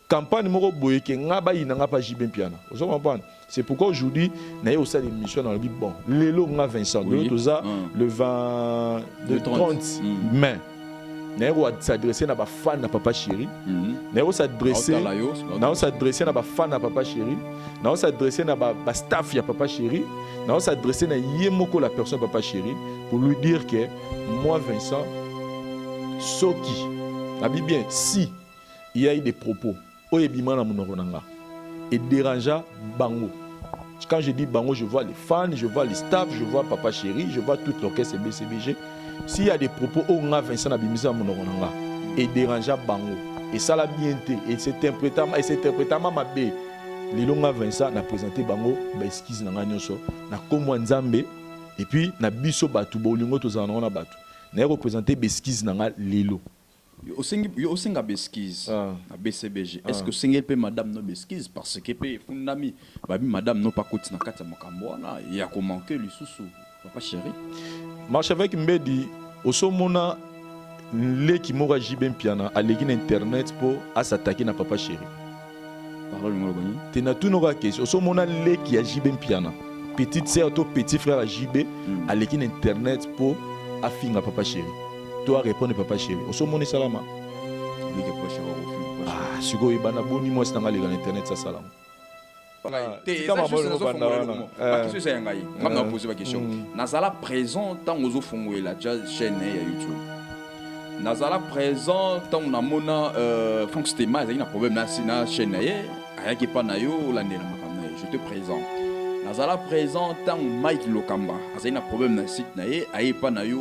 campagne moko boye ke ngaba inanga pa JB Mpiana. Vous comprenez? C'est pourquoi aujourd'hui na yo ça l'émission dans le dit bon lelo nga Vincent de toza le 20 le 30 mai. Na yo s'adresser na ba fan na papa chéri. Na yo s'adresser na ba fan na papa chéri. Na yo s'adresser na ba staff ya papa chéri. Na yo s'adresser na yemoko la personne papa chéri pour lui dire que moi Vincent Soki abi bien si il y a eu des propos oyebima na monoko nanga et dérangeant bango. Quand je dis bango, je vois les fans, je vois les staffs, je vois papa chéri, je vois tout l'orchestre BCBG. S'il y a des propos on a Vincent Abimisa monoko nanga et dérangeant bango et ça l'a bien été et c'est interprétamment ma bé les longa Vincent n'a présenté bango ba esquisse nanga nyonso na komwa nzambe et puis na biso batu bolingo tozana na batu na représenter besquise nanga lelo. Au singa besquise à BCBG. Est-ce que single peut madame no besquise parce que peut fundami madame no pas côté na kata makambo na il y a comment que lui sous papa chéri. Marche avec Mbedi au somona les qui m'aura JB Mpiana à l'église internet pour s'attaquer na papa chéri. Parole ngolo bani. Te na tout n'aura question au somona les qui a JB Mpiana. Petite sœur to petit frère à JB à l'église internet pour affinga papa chéri. Toi répondre papa chéri. Au sommet salama. Ah, sugo ibana boni moi c'est dans l'internet ça salama. La question c'est ngai. On m'a posé la question. Nazala présent tant aux fongoé la chaîne YouTube. Nazala présent tant on a mona fonctionnement il y a un problème na chaîne aya qui pas na yo la ndela makamna. Je te présente. Nazala présent tant Mike Lokamba. Il y a un problème dans le site, il y a pas de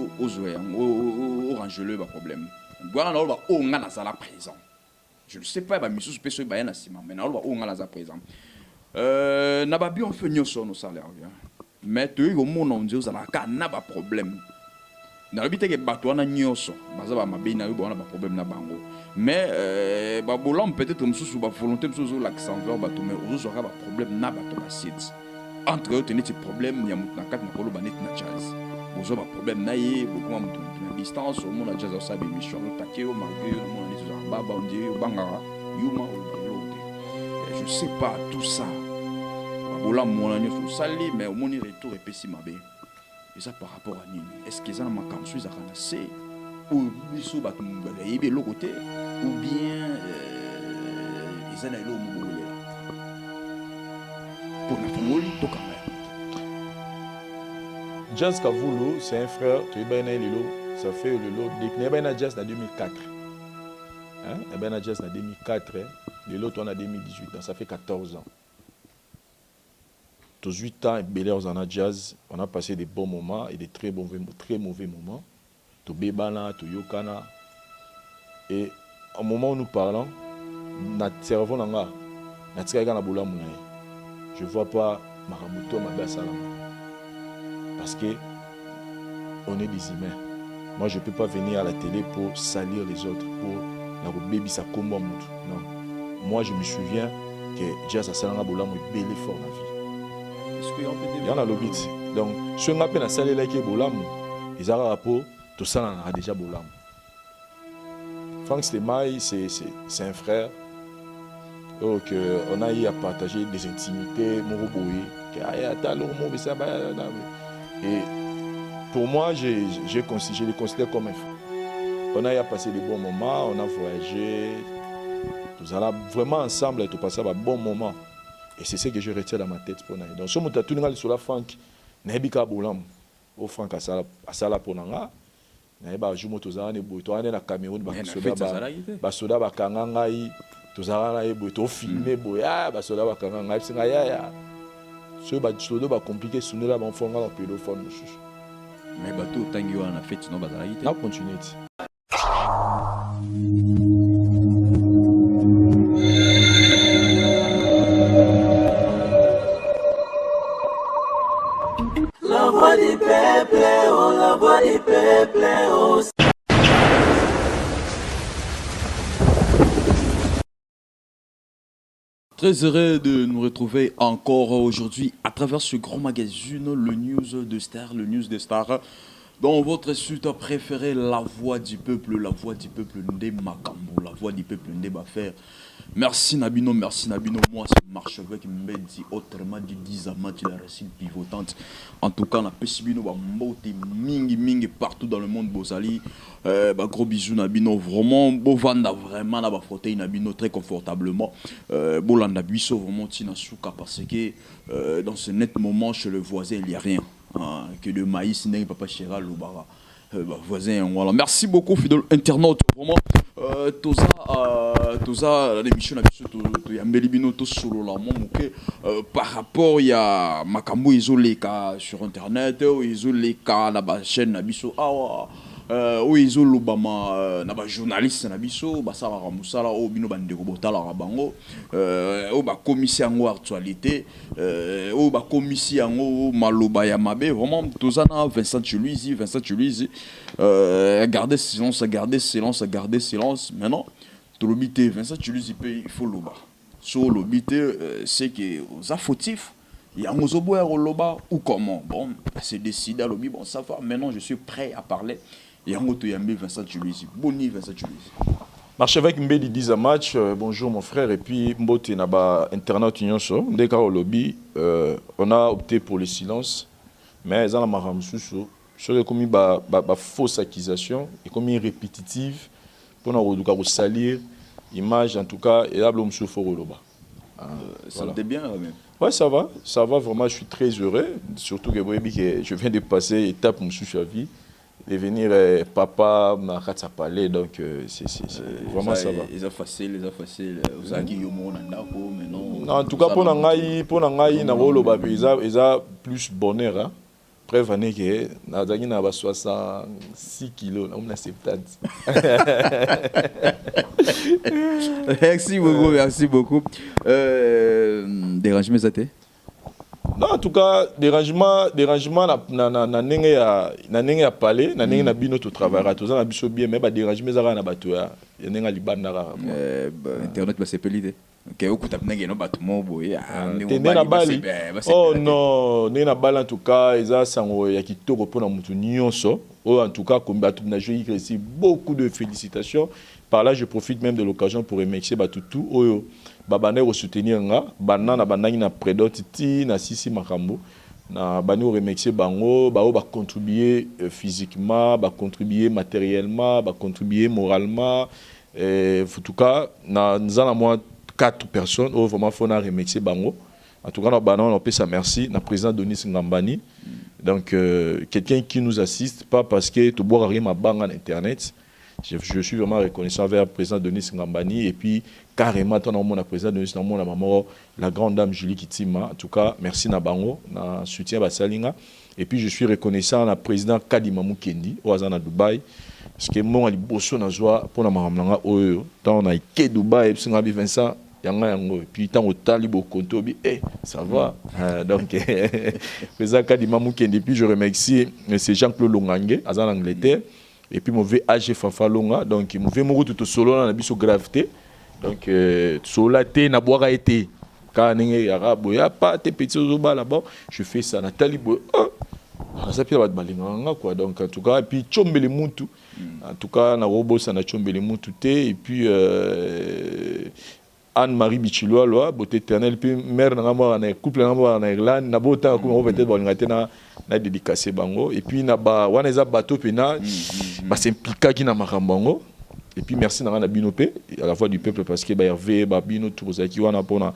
orange-le problème. Voilà, on a Nazala présent. Je ne sais pas, mais je suis sûr que mais on a Nazala présent. N'a bien fait nous sur nos salaires. Mais tu es au monde on dit que n'a pas problème. N'a pas été que bateau na nyoso. Baza ma bien na eu bon problème na bango. Mais babolam peut-être comme sous volonté sous l'accent vers bateau mais aujourd'hui aura problème na bateau na site. Entre eux, il y a des problèmes, il y a des jazz. Vous avez des problèmes, il y a beaucoup de distance, au monde jazz, ça, des missions, le taquet, au malgré, le monde est baba, on dit, bangara, yuma, je ne sais pas tout ça. Voilà, mon ami, je suis salé, mais au monde, il retour et pessimé. Et ça par rapport à Nini. Est-ce qu'ils ont un camp suisse à Ranassé, ou Bissou, il y a l'autre côté, ou bien ils ont un autre. Pour la famille, tout quand même. Jazz Kavulu, c'est un frère, tu es bien Lilo, ça fait le lot. Il y a bien Jazz en 2004. Il y a bien Jazz en 2004, le lot en 2018, ça fait 14 ans. Tous 8 ans, Bel Air en Jazz, on a passé des bons moments et des très mauvais moments. Tu Bebana, tu Yokana. Et au moment où nous parlons, notre cerveau n'a pas de boulot. Je ne vois pas Maramuto Mabassalam. Parce que on est des humains. Moi, je ne peux pas venir à la télé pour salir les autres, pour la baby sa combo. Non. Moi, je me souviens que Jazz Assalanga Bolam est bel fort dans la vie. Est-ce qu'il y a un lobby? Donc, si on appelle à salir like Bolam, ils ont un rapport, tout ça on a déjà Bolam. Franck Stemaï, c'est un frère. Donc, on a eu à partager des intimités, et pour moi, je les considère comme un frère. On a eu à passer des bons moments, on a voyagé, nous allons vraiment ensemble et tout passer un bon moment. Et c'est ce que je retiens dans ma tête pour nous. Donc, si on a tout le monde sur la Franck, Nebika Boulam, au Franck Asala pour nous. Naiba jumo tozana ne boy to ane na Cameroun ba soda ba kanganga yi tozana na boy to filmer boy ba soda ba kanganga singa ya so ba soda ba compliqué sunela ba fonga na pédophone monsieur mais ba to tangi wana fait no bazala yite na continuer. La voix du peuple, oh, la voix du peuple, oh. Très heureux de nous retrouver encore aujourd'hui à travers ce grand magazine, le News de Star, le News des Stars, dans votre suite préférée, la voix du peuple Ndé Makambo, la voix du peuple Ndé Bafer. Merci Nabino, merci Nabino. Moi, c'est marche avec Mbedi, autrement dit 10 amas, tu l'as réussi pivotante. En tout cas, on a Pessibino, mingi partout dans le monde, Bozali. Gros bisous Nabino, vraiment, Bovanda, vraiment, là, frotter Nabino très confortablement. Bolanda Buisso, vraiment, Tina Souka, parce que dans ce net moment, chez le voisin, il n'y a rien. Que le maïs n'est pas chéra, l'Obara. Voisin, voilà. Merci beaucoup, fidèle internaute. Vraiment, Toza, l'émission a Mbelibino solo la par rapport il y a Makambo isolé sur internet, isolé la chaîne Nabiso awa. Ils ont l'Obama, n'a journaliste Nabiso, Basara Ramusala, au Bino Bandego Botala Rabango, au commissaire en actualité, au commissaire en Maloba Yamabe, vraiment, Tozana, Vincent Chuluizi, garder silence. Maintenant, tout l'obité, Vincent Chuluizi, il faut l'Oba. Sur l'obité, c'est que aux fautifs. Il y a un ozoboer au loba ou comment. Bon, c'est décidé à l'obi. Bon, ça va. Maintenant, je suis prêt à parler. Il y a un autre Vincent Chuluizi. Boni Vincent Chuluizi. Marche avec Mbedi 10 à match. Bonjour mon frère. Et puis, Mbote Naba Internet Union So. Dès qu'au lobby, on a opté pour le silence. Mais dans la maram sous sur les commis fausse accusation et commis répétitive pour nous salir image en tout cas et là l'homme souffre au loba. Ça me bien même. Ouais, ça va vraiment, je suis très heureux, surtout que je viens de passer étape mon sous vie, devenir papa, ma ratsa palais, donc c'est vraiment ça va. Ils ont facile, aux aguillemons, mais non. En tout cas, pour Nangaï, ils ont plus bonheur, hein. Preuve année que Nazaki n'a pas 66 kilos, on a 70. Merci beaucoup. Dérangement ça t'es? Non, en tout cas, dérangement na nenge ya parler, na nenge na bino to travailler, to za na biso bien mais ba dérangement za na bato ya nenga libanda ra. Internet ba sepelide. OK, okuta nenge no bato mo boye. Oh non, nena bala en tout cas, eza sango ya kitoko pona mutu nyonso. Oh en tout cas, comme bato na joué ici beaucoup de félicitations. Par là, je profite même de l'occasion pour remercier Batutu Oyo. Babane au soutenir nga, banana banani na predotiti na sisi makambo. Na bani au remercier bango, ba contribuer physiquement, ba contribuer matériellement, ba contribuer moralement. En tout cas, nous avons moins 4 personnes où vraiment faut remercier bango. En tout cas, on peut ça merci na président Denis Ngambani. Donc quelqu'un qui nous assiste pas parce que tu bois rien ma banque en internet. Je suis vraiment reconnaissant vers le président Denis Ngambani et puis carrément ton nom la président Denis Ngambani la maman la grande dame Julie Kitima. En tout cas, merci na bango na soutien basalinga et puis je suis reconnaissant na président Kadima Mukendi au Azana Dubaï parce que moi ali bosso na joie pour na maramlanga oyo tant on a été Dubaï et puis Ngabi Vincent yanga yango et puis tant au talibo konto bi ça va donc président Kadima Mukendi puis je remercie c'est Jean-Claude Longange Azana Angleterre. Et puis, je vais AG Fafalonga. Donc, je vais me tout solo dans la gravité. Donc, solo été, na boire été. Quand il y a pas de petits oba là-bas, je fais ça. Nathalie Boy, ça peut être balinga quoi. Donc, en tout cas, et puis, Tchombele Moutu. En tout cas, na robot, ça na Tchombele Moutu. Et puis, Anne-Marie Bichiloa, beauté éternelle, puis mère na couple en Irlande, na bota comme on peut-être bolingate na dédicacé bango et puis na ba wana eza bato pena ba s'impliquer qui na makambango et puis merci na binopé à la voix du peuple parce que ba Hervé ba bino tozaki wana pona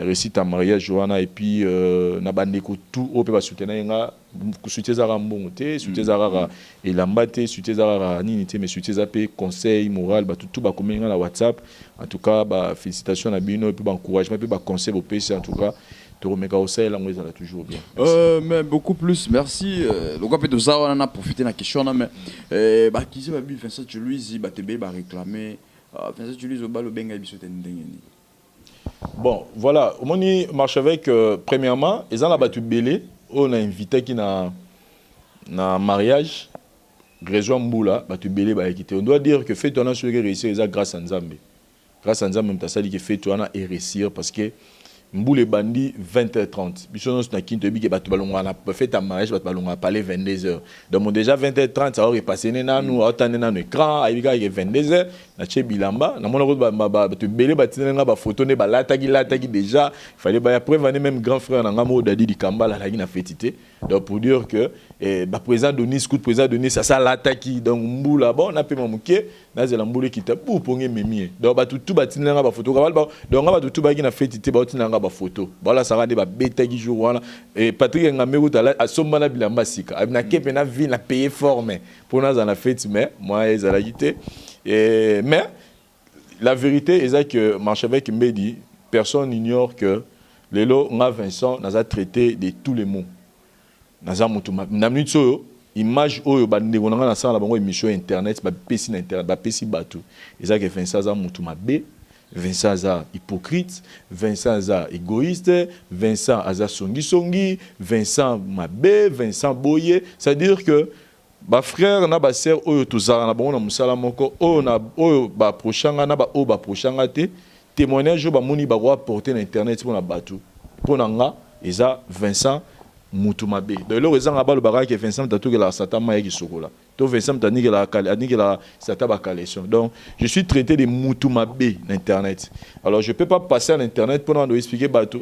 récite à mariage wana et puis na bandeko tout au peut ba soutenir nga soutien za mbongo te soutien za elamba te soutien za nini te mais soutien za pe conseil moral ba tout ba komenga na WhatsApp en tout cas ba félicitations na bino et puis ba encouragement et puis ba conseil au PC en tout cas toujours bien. Mais beaucoup plus, merci. Le gars peut de ça, on a profité de la question, mais qui c'est Vincent Chuluizi, réclamer Vincent Chuluizi au bal au benga Bon, voilà, au moment marche avec premièrement, ils ont battu Belé, on a invité qui na mariage, Grégoire Mboula, battu Belé ba quitté. On doit dire que fait on a sur réussir grâce à Nzambe. Grâce à Nzambe même ta sali qui fait on a réussir parce que Mboule bandi 20h30. Bisons na kinto bi ke batu balonga na fait ta mariage batu balonga parler 22h. Donc déjà 20h30 ça aurait passé na nous attendre na écran, aïbika 22h na che bilamba na mona ko ba te belé batinanga ba photo ne ba lataki déjà il fallait ba preuve même grand frère na ngamo dadi di kambala la na fétité donc pour dire que ba président Denis scout président Denis ça lataki donc mbula bon na pe mamuke na zela mbula kita pour ponge memi donc ba tout batinanga ba photo donc ba tout ba na fétité ba tinanga ba photo voilà ça va ba betaki jour wana et Patrick Ngamero tala asomba na bilamba sika na kepe na vie na payer forme pour na za na fête mais moi ils a quitté. Mais la vérité est que Marchevêque me dit, personne n'ignore que Lelo nga Vincent n'a traité de tous les mots. N'a mutuma. N'a minute so image oyo ba ndeko nga na sala bango émission internet ba pesi na internet ba pesi batu. Est que Vincent za mutuma be, Vincent za hypocrite, Vincent za égoïste, Vincent za songi, Vincent mabe, Vincent boye, c'est-à-dire que ba frère na ba sœur oyo tozala na bango na musala moko oyo na oyo ba prochanga na ba o ba prochanga te témoignage ba moni ba ko porter na internet pour na batu pour na nga eza Vincent Mutumabe donc le raison ba le baraka que Vincent tatu que la satan ma yaki sokola to Vincent tani que la satan ba collection donc je suis traité de Mutumabe na internet alors je peux pas passer à l'internet pour nous expliquer batu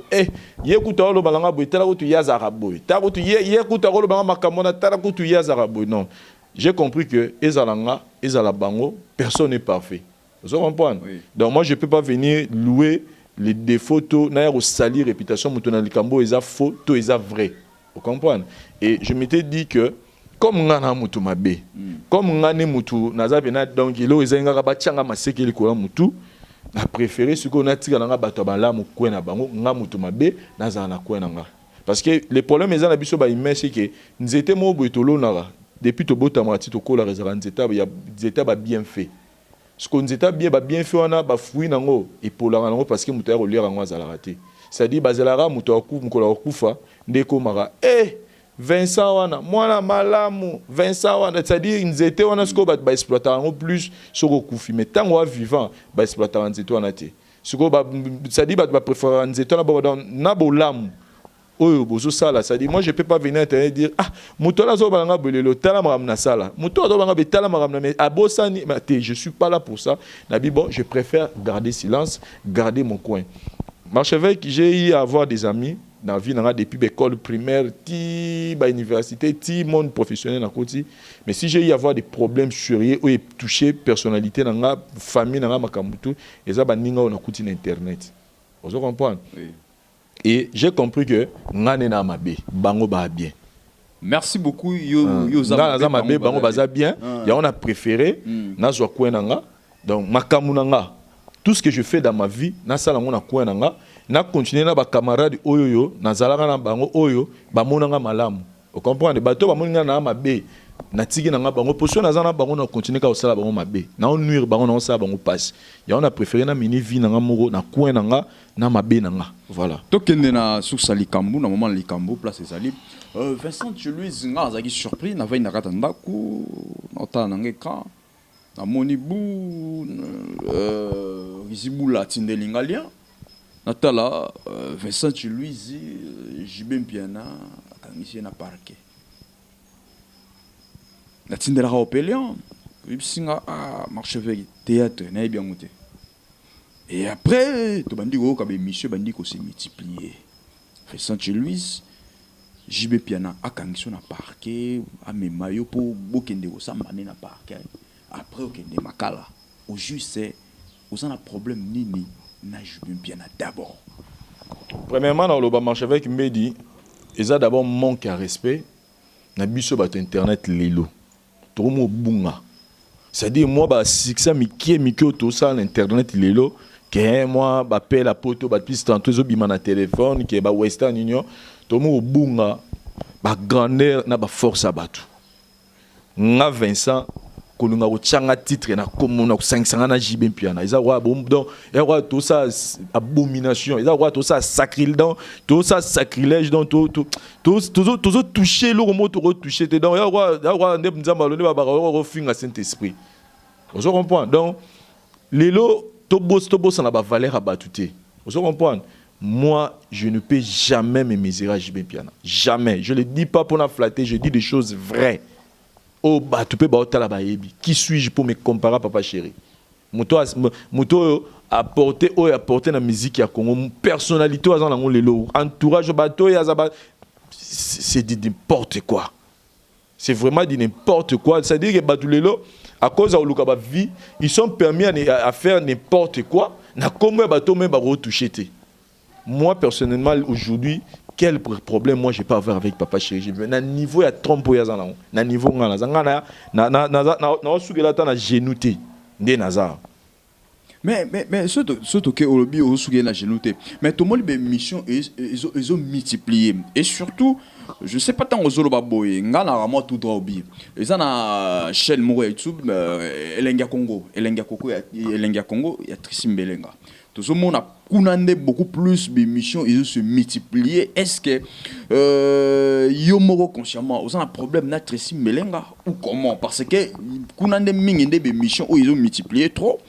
yekuta lo balanga boy tala ko tu yazara boy ta ko tu yekuta lo balanga makamona tala ko tu yazara boy non j'ai compris que ezalanga ezala bango personne n'est parfait vous comprenez oui. Donc moi je peux pas venir louer les défauts na ya salir réputation mutuna likambo eza faux to eza vrai. Vous comprenez? Et je m'étais dit que, comme on a mutu mabe, comme on a mutu nazabena donc il a nga bachanga maseke likola mutu, na préféré ce qu'on a tiré dans la batabala mu kwena bango nga mutu mabe nazana na kwena nga. Parce que le problème est na biso ba imé c'est que nous étions mo boitolo na depuis to botamati to kola rezala nzeta ya nzeta ba bien fait. Ce qu'on nzeta bien fait on a ba fruit nango et pour la nango parce que mutu ya relire ngo azala raté. C'est-à-dire bazelara mutu akufu mukola akufa ndeko mara Vincent wana mwana malamu Vincent wana c'est-à-dire nzete wana siko ba exploiter en plus soko kufi mais tant wa vivant ba exploiter nzete wana te siko ba c'est-à-dire ba préférer nzete wana ba na bolamu oyo bozo sala c'est-à-dire moi je peux pas venir internet dire ah mutola zo balanga bolelo tala maram na sala mutola zo balanga betala maram na mais abosani mais je suis pas là pour ça nabi bon je préfère garder silence garder mon coin. Marchevêque, j'ai eu à avoir des amis dans la vie, depuis l'école primaire, l'université, le monde professionnel. Mais si j'ai eu à avoir des problèmes sérieux ou toucher personnalité dans la famille, dans la Makamutu, et ça, on a écouté Internet. Vous comprenez? Oui. Et j'ai compris que Nganena Mabe, Bango ba bien. Merci beaucoup. Bango ba bien. On a préféré, Nazwa Kwenanga, donc Makamunanga. Tout ce que je fais dans ma vie, na sala ngona kwa nanga, na continuer na ba camarade oyoyo, na zalaka na bango oyo, ba monanga malamu. Vous comprenez? Bato ba monanga na mabe, na tigi na bango position na zana bango na continuer ka osala bango mabe. Na on nuire bango na osala bango passe. Ya on a préféré na mini vie nanga moko na kwa nanga na mabe nanga. Voilà. To kende na sous likambu na moment likambu place ezali. Vincent je lui zinga azaki surpris na vai na katanda ku na ta na ngeka. Na monibu Rizibula Tindelingalia Natala Vincent Louisi Jibem Piana Kangisi na parquet na Tindela Opelian Ibsinga Marchevêque théâtre na bien monté et après to bandi ko ka be monsieur bandi ko se multiplier Vincent Louisi Jibem Piana Kangisi na parquet a memayo pour bokende ko sambane na parquet. Après, ok, des makala. Au juste, c'est, vous avez un problème nini, na Jibem Piana d'abord. Premièrement, dans le Marchevêque me dit, ils ont d'abord manque à respect. Na biso bat internet lelo. Tout mo bunga. C'est-à-dire moi ba siksa mikie tout ça l'internet lelo. Que moi ba paie la poto ba plus tantôt zo bima na téléphone que ba Western Union. Tout mo bunga ba grandeur na ba force abatu. Nga Vincent kolunga ko changa titre na komona ko 500 na Jibem Piana isa wa bom donc et wa tout ça abomination isa wa tout ça sacrilège donc tout ça sacrilège donc tout toucher le mot tout retoucher donc ya wa ndem nzamba lo ne ba refinga Saint-Esprit vous comprenez donc lelo to boss na ba valeur abatute vous comprenez. Moi, je ne peux jamais me mesurer à Jibem Piana. Jamais. Je ne le dis pas pour la flatter, je dis des choses vraies. Oh, bah, tu peux pas. Qui suis-je pour me comparer à Papa Chéri? moto apporter la musique ya Congo personnalité azan nango lelo entourage bato ya zaba c'est de n'importe quoi. C'est vraiment de n'importe quoi. C'est-à-dire que bato lelo à cause de la vie, ils sont permis à faire n'importe quoi. Na comment bato même ba retoucher. Moi personnellement aujourd'hui, quel problème moi j'ai pas avoir avec Papa Chéri. Na niveau ya trompe ya zana. Na niveau ngana zangana na sugela ta na genouté ndé nazar. Mais surtout que Olobi au souvenir la génoté. Mais tout le monde les missions ils ont multiplié et surtout je sais pas tant aux Oloba boy ngana vraiment tout droit obi. Ils ont na chaîne mo YouTube Elenga Congo il y a Trissim Belenga. Tout ce monde a kunande beaucoup plus de missions ils ont se multiplié. Est-ce que yomoro consciemment ils ont un problème na Trissim Belenga ou comment parce que kunande mingende de missions où ils ont multiplié trop.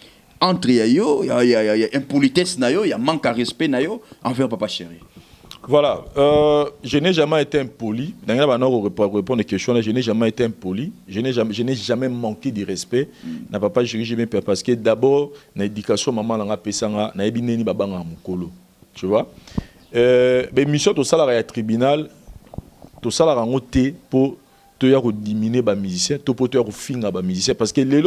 Entre yo, il y a impolitesse na yo, il y a manque de respect na yo envers Papa Chéri. Voilà, je n'ai jamais été impoli. Dans répondre aux questions, je n'ai jamais été impoli. Je n'ai jamais manqué de respect. Na Papa Chéri, parce que d'abord, l'éducation maman l'a pesanga, na ebineni babanga mukolo. Tu vois? Mais mission to salaire à tribunal, to salaire en côté pour tu as diminuer les musiciens, tu peux finir les musiciens parce que les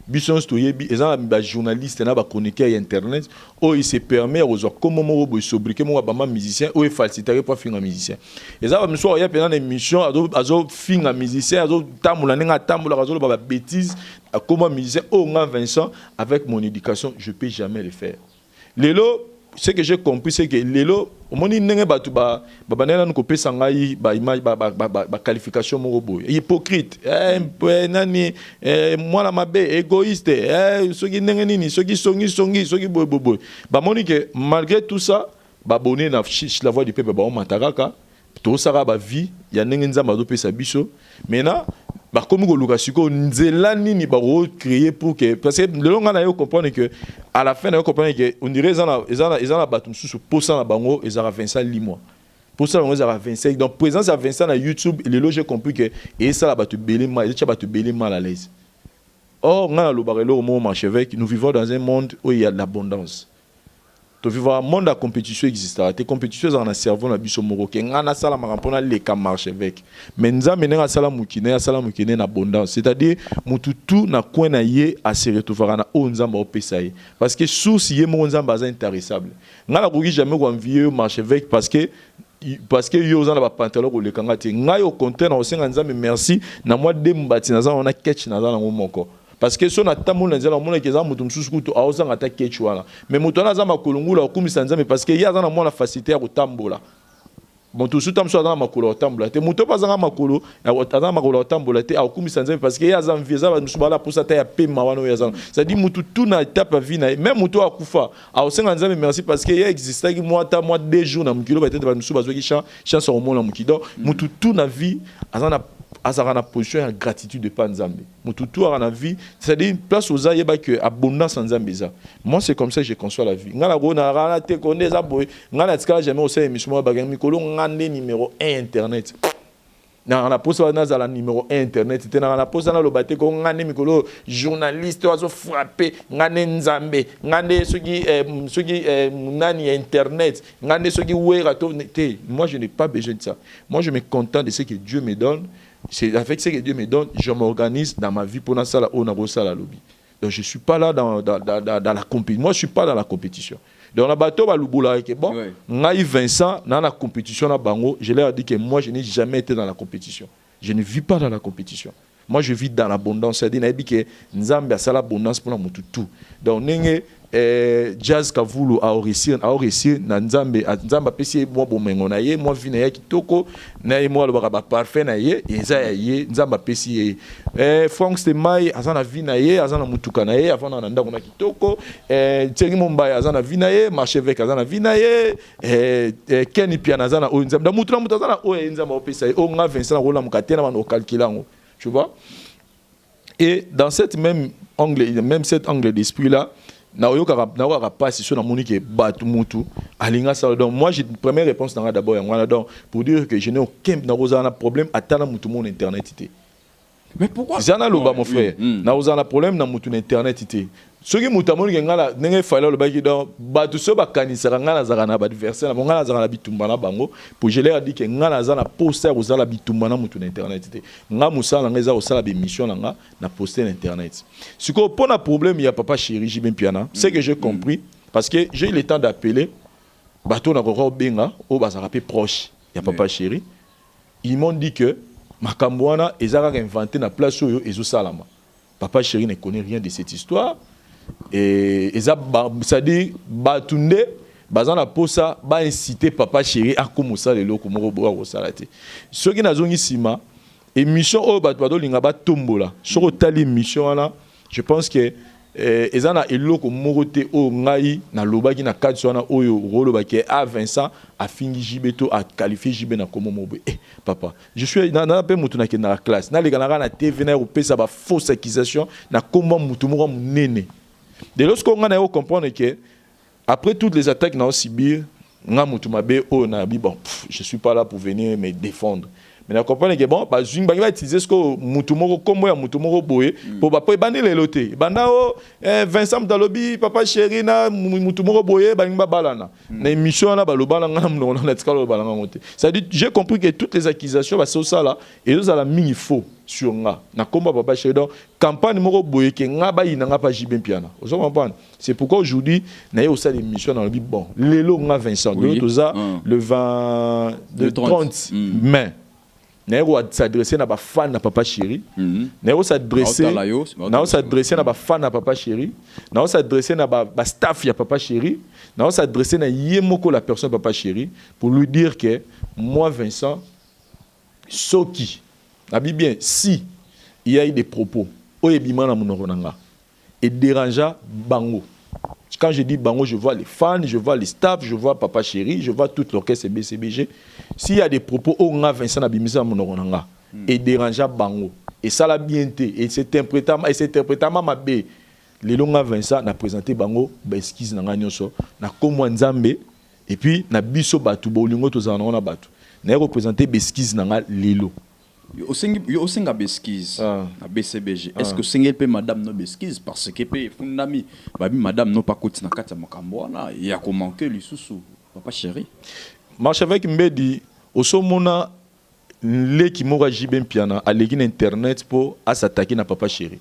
bisons stoyebi, ils ont des journalistes, ils ont connecté à internet, où il se permet aux autres comment moi je sobriquer moi bama musicien, où il faciliter pour finir musicien. Ils ont monsieur il y a pendant des missions, azo finir musicien, azo tamula nenga tamula azo ba bêtise, comment musicien, oh Vincent avec mon éducation, je peux jamais le faire. Lelo ce que j'ai compris c'est que lelo omoni ndenge batu ba banana no kopesa ngai ba image ba qualification mo boy hypocrite nani moi mabe égoïste soki ndenge nini soki soki boy ba moni que malgré tout ça ba bonné na la voix du peuple ba on mataraka to sara ba vie ya ndenge nzamba do pesa biso maintenant ba comme ko luka siko nzela nini ba recréer pour que parce que le long na yo comprendre que à la fin na yo comprendre que on dirait ezana batum sous pour ça na bango ezara 25 mois pour ça on ezara 25 donc présence à 25 na YouTube et le loge compris que et ça la batu belé mal et batu belé mal à l'aise. Or ngana lo barelo au moment archevêque nous vivons dans un monde où il y a de l'abondance. Tu vivons un monde de compétition existera. Tes compétitions en servant la biso moroke. Ngana sala marampona les camarches avec. Mais nza menera sala mukine na abondance. C'est-à-dire mututu na coin na ye a se retrouver na onza ba opesai. Parce que source ye mo nza baza intéressable. Ngana koki jamais ko envier marche avec parce que yo za na ba pantalon ko le kanga te. Ngai au contraire na osenga nza me merci na moi de mbati na za on a catch na za na moko. Parce que si on a tamou nzela on mona keza mutum susukuto aozanga ta ketchwana mais mutu na za makolungula okumisa nzambe parce que ya za na mona facilité ya kotambola mutu sutam so za na makolo otambola te mutu pas za makolo za makolo otambola te akumisa nzambe parce que ya za mvieza ba musubala posa ta ya pema wana ya za ça dit mutu tout na étape vie na même mutu akufa aosenga nzambe merci parce que ya exista ki moi 2 jours na mukilo ba tete ba musuba zo ki chance au monde na mukido mutu tout na vie azana azara position de gratitude de Panzambe. Mon tout a la vie, c'est-à-dire une place aux aïe que abondance en Zambéza. Moi c'est comme ça que je conçois la vie. Ngala go na rana te connais ça boy. Ngala tika jamais au sein émission bagami mikolo ngande numéro 1 internet. Na la pose na za numéro 1 internet, c'était na la pose na lo baté ko ngande mikolo journaliste ozo frappé ngande Nzambe, ngande soki nani internet, ngande soki wera to te. Moi je n'ai pas besoin de ça. Moi je me contente de ce que Dieu me donne. C'est avec ce que Dieu me donne, je m'organise dans ma vie pour na sala o na go sala lobby. Donc je suis pas là dans la compétition. Moi je suis pas dans la compétition. Donc la bateau va l'ouboula que bon, ngai Vincent dans la compétition na bango, je leur ai dit que moi je n'ai jamais été dans la compétition. Je ne vis pas dans la compétition. Moi je vis dans l'abondance, c'est-à-dire na bi que nzambe a sala abondance pour na mutu tout. Donc nenge jazz kavulu a réussir na nzambe pesi moi bomengo na ye moi vina ya kitoko na ye moi le ba parfait na ye eza ya ye nzamba pesi ye Frank Stemai azana vina ye azana mutuka na ye avant na ndako na kitoko Thierry Mombaya azana vina ye Marchevêque azana vina ye Kenny Piana azana o nzamba mutu na mutu azana o nzamba pesi ye o nga Vincent rola mukatena bana o calculango tu vois. Et dans cette même angle d'esprit là na pas si sur la monique batu mutu alinga ça donc moi j'ai une première réponse d'abord donc pour dire que je n'ai aucun problème à tala mutu mon internet. Mais pourquoi? C'est ça mon frère. Na un problème dans mon internet ité. Ce qui mutamoni ngala nenge fala le baki donc ba tout ça ba kanisa ngala zakana ba adversaire na ngala zakana bitumbana bango pour je leur a dit que ngala za na poster aux ala bitumbana mutu internet ité. Nga musala ngeza au sala be mission nga na poster internet. Ce qu'on pose un problème il y a papa chéri Jibin Piana, c'est que j'ai compris parce que j'ai eu le temps d'appeler bateau na koko benga au bazarape proche. Il y a papa chéri. Ils m'ont dit que Makambouana ezaka inventé na place oyo ezo salama. Papa chéri ne connaît rien de cette histoire. Et c'est-à-dire batunde bazana posa ba inciter papa chéri à commencer les loko moko boa ko salate. Ce qui nazongi sima émission o bato linga ba tombola. Soko tali émission là, je pense que ezana eloko moko te o ngai na lobaki na kati wana oyo rolo ba ke a Vincent a fingi jibeto a qualifié jibe na komo mobe. Papa, je suis na pe mutu na ke na classe. Na legana na TV na o pesa ba fausse accusation na komba mutu moko munene. De lorsqu'on a comprendre que après toutes les attaques dans Sibir, bon, je suis pas là pour venir me défendre. Mais on comprend que bon, bah je vais utiliser ce que mutumoro comme moi mutumoro boye pour pas bandi les loter. Banda o Vincent Dalobi, papa chéri na mutumoro boye bangba balana. Na émission na balobana ngana mona na tikalo balanga monter. Ça dit j'ai compris que toutes les accusations bah c'est ça là et nous ala mingi faux sur nga. Na combat papa chéri donc campagne moro boye que nga ba ina nga pa Jibin Piana. Vous comprenez? C'est pourquoi aujourd'hui na yo ça l'émission dans le bon. Lelo nga Vincent tout ça le 30 mai. Néo s'adresser na ba fan na papa chéri. Néo s'adresser na ba fan na papa chéri. Néo s'adresser na ba staff ya papa chéri. Néo s'adresser na yemoko la personne papa chéri pour lui dire que moi Vincent soki abi bien si il y a eu des propos oyebima na monoko nanga et dérangea bango. Quand je dis bango, je vois les fans, je vois les staffs, je vois papa chéri, je vois toute l'orchestre BCBG. S'il y a des propos, on a Vincent Abimisa Monoronanga et dérangeant bango. Et ça l'a bien été. Et c'est interprétamment ma bé. Les longs Vincent n'a présenté bango, esquisse n'a gagnoso, n'a comme Nzambe, et puis n'a biso batu, bolingo to zanona batu. N'a représenté besquisse n'a lelo. Au Singa Besquise, à BCBG, est-ce que Singa peut madame no Besquise parce que peut fondami, madame no pas côté na kata makamboana, il y a comment que lui sous papa chéri. Marche avec Mbedi, au somona les qui m'aura Jibin Piana à l'église internet pour s'attaquer na papa chéri.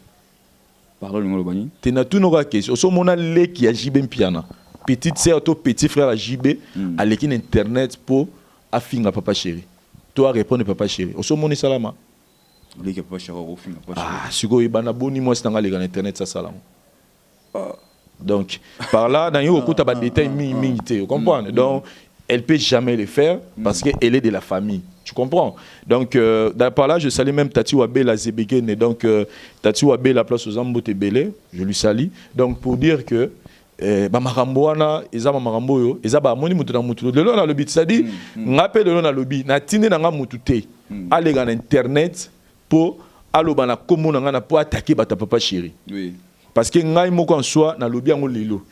Parole le bani. Tu n'as tout n'aura question. Au somona les qui a Jibin Piana, petite sœur ou petit frère à JB à l'église internet pour affinga papa chéri. Toi répondre papa chéri. Au sommet salama. Les papa chéri au fin papa chéri. Ah, si go ibana boni moi c'est dans les internet ça salama. Donc par là dans yo écoute ba détail minité, vous comprenez? Donc elle peut jamais le faire parce qu'elle est de la famille. Tu comprends? Donc par là je salue même Tati Wabe la Zebegen et donc Tati Wabe la place aux Ambote Belé, je lui salue. Donc pour dire que ba makambo wana eza ba makambo yo eza ba moni mutu na mutu lelo na lobi c'est-à-dire ngape lelo na lobi na tinde na nga mutu te alega na internet pour aloba na komo na nga na pour attaquer bata papa chéri. Oui. Parce que ngai moko en soi na lobi yango lelo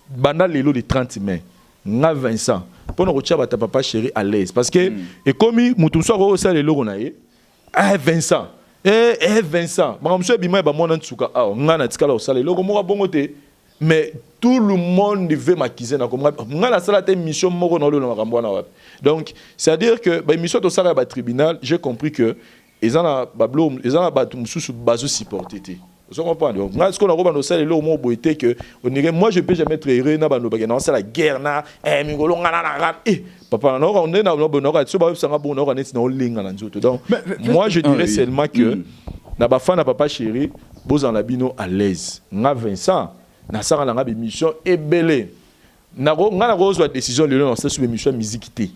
banda lelo le 30 mai nga Vincent pour na kotia bata papa chéri à l'aise parce que et comme mutu so ko sa lelo na ye Vincent Vincent ba monsieur bima ba mona ntsuka a nga na tikala o sa lelo ko mo bongo te. Mais tout le monde veut m'accuser. Mission donc, c'est-à-dire que la mission de le tribunal, j'ai compris que ils ont supporté. Vous comprenez? Donc, moi, je ne peux jamais être heureux. C'est la guerre. Papa, donc, moi, je dirais seulement que papa chéri, vous en avez à l'aise. Vincent. Na sara na ngabe mission ebele na nga na décision le non c'est sur mission musique té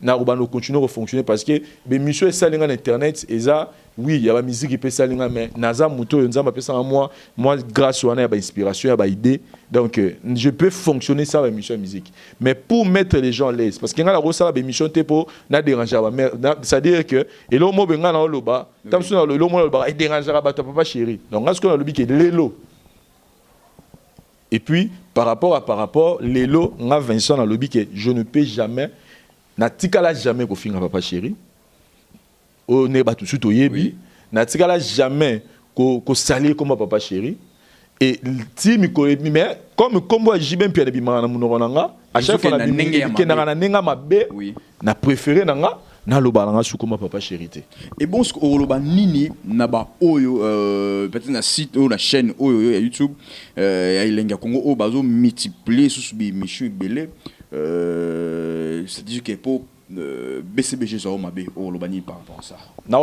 na robano continuer à fonctionner parce que be mission est salinga na internet et ça oui il y a la musique qui peut salinga mais naza muto nzamba pesa moi grâce à ba inspiration ya ba idée donc je peux fonctionner ça la mission musique mais pour mettre les gens à l'aise parce que nga na ça ba mission té pour na déranger c'est à dire que et lo mo benga na loba tam so na lo mo loba déranger ba papa chéri donc nga ce qu'on a lobi que lelo. Et puis, par rapport, Lélo, on a Vincent dans le lobby que je ne peux jamais, n'a jamais qu'on finisse papa chéri. On est battu tout au yebi. na tikala jamais ko salir comme papa chéri et ti mi ko mais comme combo JB Mpiana bimana munoko nanga à chaque fois na bimana na nenga mabe na préféré nanga na lobalanga sukuma papa chéri. Et bon ce que loba nini na ba oyo peut-être na site ou na chaîne oyo ya YouTube ya ilenga Congo o bazo multiplier sous bi michu belé c'est dire que pour BCBG zo mabe o loba ni par rapport à ça. Na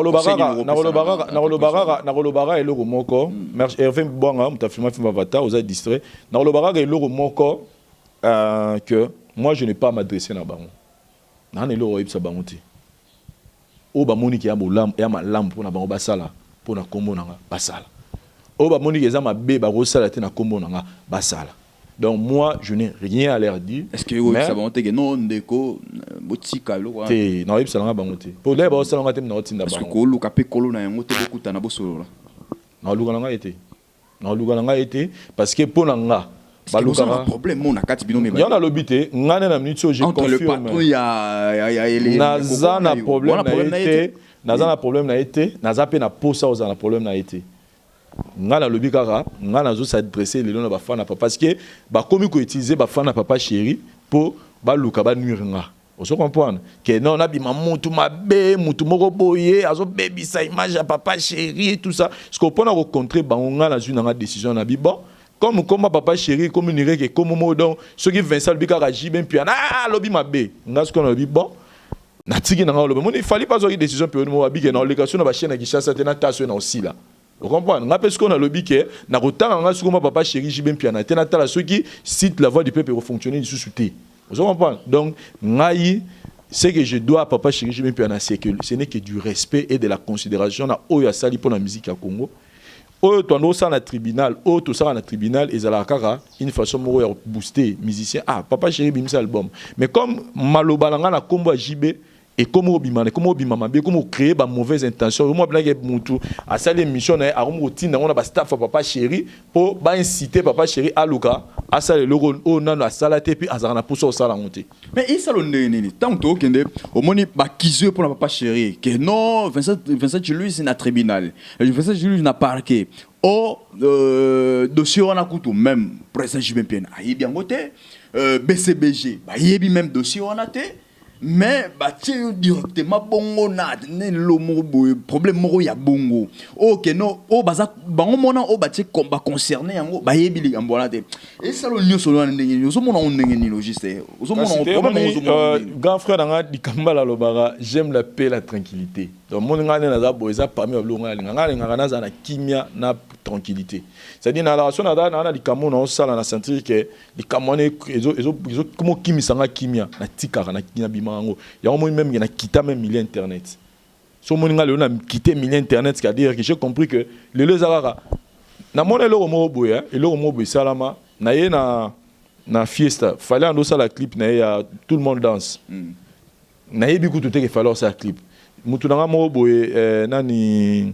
lobara eloko moko merci Hervé Bonga mutafilma film Avatar aux distrait na lobara eloko moko que moi je n'ai pas m'adresser na bango na eloko yebisa bango te o ba moni ki ya bolam ya malam pour na bango basala pour na kombo nanga basala o ba moni ki za mabe ba rosala te na kombo nanga basala. Donc moi je n'ai rien à leur dire. Est-ce que vous savez que non ndeko botika lo wa te na yebisa nanga bango te pour les ba rosala nanga te na otinda bango. Parce que ko luka pe kolo na yango te bokuta na bosolo la na luka nanga été parce que pour nanga baluka un problème on a quatre bino mais il y en a l'obité ngane na minute je confirme le patron il y a naza na problème na été naza pe na posa aux na problème na été ngana lobi kaka ngana zo s'adresser les na ba fana papa parce que ba komi ko utiliser ba fana papa chéri pour baluka ba nuire nga on se comprendre que non na bima mutu mabe mutu moko boye azo baby sa image à papa chéri et tout ça ce qu'on peut rencontrer ba ngana zu na décision na bi bon comme papa chéri comme une règle comme modon ceux qui Vincent Bika Raji ben puis lobby mabe nga ce qu'on a dit bon na tiki na lobby il fallait pas avoir une décision pour nous abi que na location na ba chaîne na Kinshasa te na taso na aussi là vous comprenez nga parce qu'on a lobby que na kotanga nga ce qu'on papa chéri Jibin puis na te na tala ceux qui cite la voix du peuple pour fonctionner sous souté vous comprenez donc ngai ce que je dois à papa chéri Jibin puis c'est que ce n'est que du respect et de la considération na oya sali pour la musique à Congo. Oh, tu as ça na tribunal, oh, tout ça na tribunal, et ça une façon de booster musicien. Ah, papa chéri bim ça album. Mais comme malobalanga na combo JB et comme obimane, comme obimama, comme créer ba mauvaise intention. Moi blague mutu à ça l'émission na a routine on a ba staff papa chéri pour ba inciter papa chéri à Luka à ça le logo on a na salate puis azana pour ça la monter. Mais il salon nini tant to kende au moni ba kizeux pour papa chéri que non Vincent Julius c'est na tribunal. Vincent Julius na parquet. Oh dossier on a coutu même président Jibin Piana ayi bien côté BCBG ba yebi même dossier on a té mais bah tiens directement bongo na le problème moro ya bongo OK non o baza bango mona o ba combat concerné yango ba yebi li ambona te et ça le nyo solo ndenge nyo so mona on ndenge ni logiste so mona problème grand frère nga di kambala lobara j'aime la paix la tranquillité donc mon ngane na za boza parmi oblonga nga na za na kimia na tranquillité c'est-à-dire na la relation na di kamo na sala na sentir que di kamone ezo comme kimisanga kimia na tikara na kina mango ya au moins même il a quitté même milieu internet so moninga le na quitté milieu internet c'est-à-dire que j'ai compris que le lezara na mona le romo boya et le romo boy salama na ye na fiesta fallait ando ça la clip na ya tout le monde danse na ye biku tout que fallait ça clip mutu na mo boy nani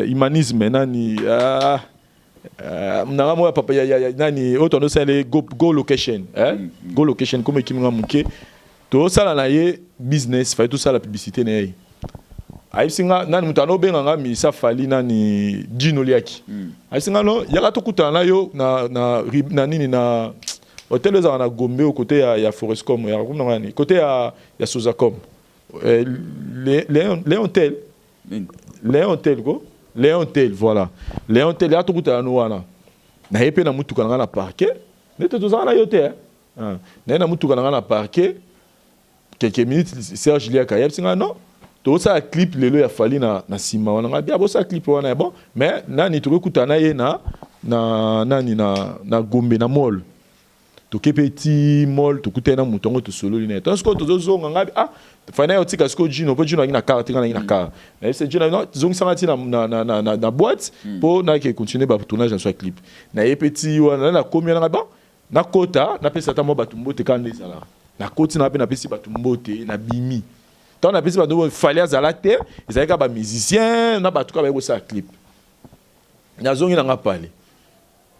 humanisme nani na mo papa ya nani auto no c'est les go location go location comme kiminga muke tout ça là na business fait tout ça la publicité na ai singa nani mutano benga ngami sa fali nani Dino Liaki ai singa no yaka to kutana yo na nini na hôtel za na Gombe au côté ya Forestcom ya comme nani côté ya Sozacom Léontel voilà Léontel ya to kutana no wana na yepe na mutuka na parquet neto to za na yote na mutuka na parquet quelques minutes Serge Lia Kayeb singa non tout ça clip lelo ya fali na sima wana bien bo ça clip wana bon mais nani to kutana ye na Gombe na mall to petit mall to kutana mutongo to solo lina tant que to zonga ngabi fana yo tika sko Gino po Gino na carte na car mais c'est Gino non zonga sangati na boîte pour na ke continuer ba tournage sur clip na ye petit wana na combien na ba na kota na pesa ta mo batumbo te kande sala na koti na pe na pesi batumbo te na bimi tant na pesi batumbo fallait azala te ezali ka ba musicien na batuka ba ça clip na zongi na nga parler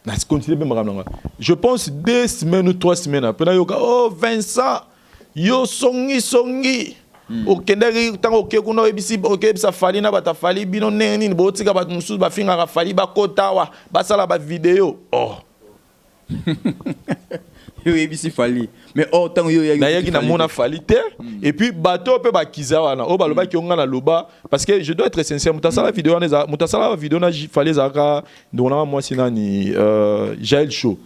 na continuer be makamanga je pense 2 semaines ou 3 semaines après na yoka oh Vincent yo songi okendaki tango okekuna oyebisi okebisa fali na bata fali bino ndenge nini botika bato mosusu bafingaka fali bakota awa basala bavideo oyebisi fali mais tango nayaki namona fali te et puis bato mpe bakiza wana oyo balobaki onga na loba parce que je dois être sincère mutasala vidéo na fali ezalaka ndongonaka mwasi nani Jaël Show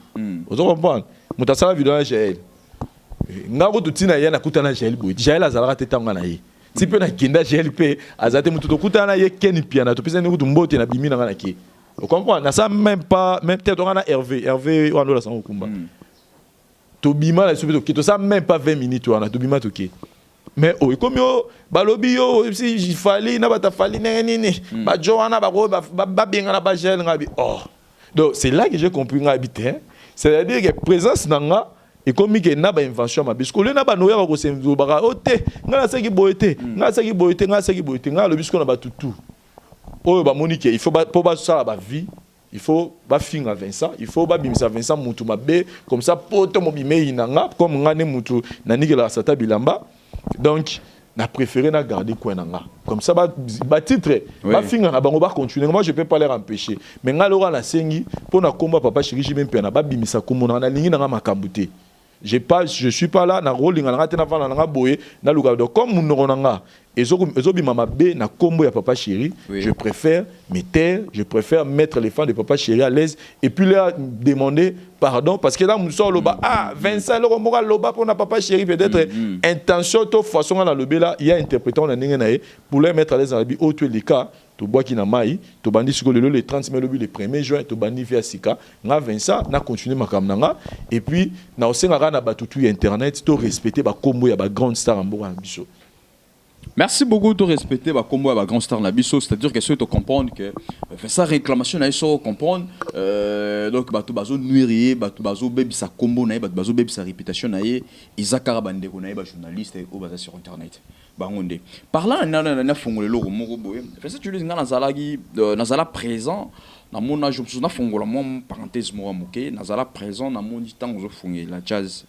ozo comprendre mutasala vidéo na Jaël nga ko tutina ye na kutana Jaël boy Jaël azalaka te tanga na ye ti pe na kenda Jaël pe azate mutu to kutana ye Ken piana to pesa ni kutu mbote na bimi na nga na ke vous comprenez na ça même peut-être on a Hervé on a ça au combat to bima la soupe to ça même pas 20 minutes on a to bima to ke mais comme yo balobi yo si il fallait na bata fallait nini ba joana ba benga na ba Jaël ngabi donc c'est là que j'ai compris ngabi te c'est-à-dire que présence nanga et comme que na ba invention ma bisco le na ba noya ko semzo baka ote ngala seki boyete ngala bisco na ba tutu oyo ba monique il faut pour ba ça ba vie il faut ba finga Vincent il faut ba bimisa Vincent mutu mabe comme ça poto mo bimé inanga comme ngane mutu na nikela sata bilamba donc na préféré na garder quoi nanga comme ça ba titre ba finga na bango ba continuer moi je peux pas les empêcher mais ngalo na sengi pour na komba papa chéri je même na ba bimisa komona na lingi nanga makambute je suis pas là na rôle ngana tena vana nga boye na luka donc comme munonanga ezobi mama be na kombo ya papa chéri je préfère me taire je préfère mettre les fans de papa chéri à l'aise et puis leur demander pardon parce que là nous sort loba Vincent le moral loba pour na papa chéri peut-être intention to façon na lobe là il y a interprétant na ndenge na pour les mettre à l'aise dans la vie autre les cas to bois qui na mai to bandi siko le 30 mai le 1er juin to bandi via sika nga Vincent na continuer makamnanga et puis na osenga na batutu internet to respecter ba kombo ya ba grande star mboka biso. Merci beaucoup de respecter ma combo à grand star Nabiso, c'est-à-dire que ceux qui comprennent que ça réclamation ils sont comprendre donc bato bazo nuirier bato bazo baby sa combo na bato bazo baby sa réputation na ils akara bande ko na ba journaliste au bas sur internet bangonde parlant na fongole lo moko boye fait ça tu dis na zala présent na mon âge na fongola mon parenthèse mo moké na zala présent na mon temps zo fongé la jazz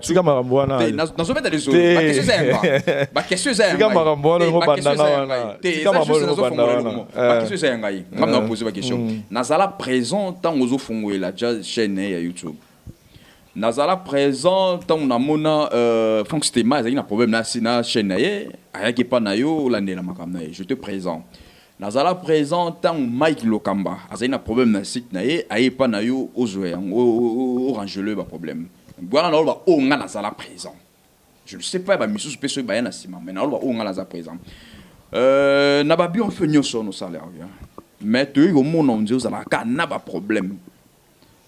tika marambwana na zo mettre les autres ba question c'est tika marambwana ngo bandanga wana tika marambwana ba question c'est ngai ngam na poser ba question na zala présent temps zo fongé la jazz chaîne ya YouTube nazala présent tant na mona fonk stema ezali na problème na chaîne na ye ayaki pa na yo landela makam na ye je te présent nazala présent tant Mike Lokamba azali na problème na site na ye aye pa na yo ozwe orange le ba problème voilà na ba onga nazala présent je ne sais pas ba misu spécial ba na sima mais na ba onga nazala présent na ba bi on fait nyoso no salaire mais tu yo mona on dit ozala ka na ba problème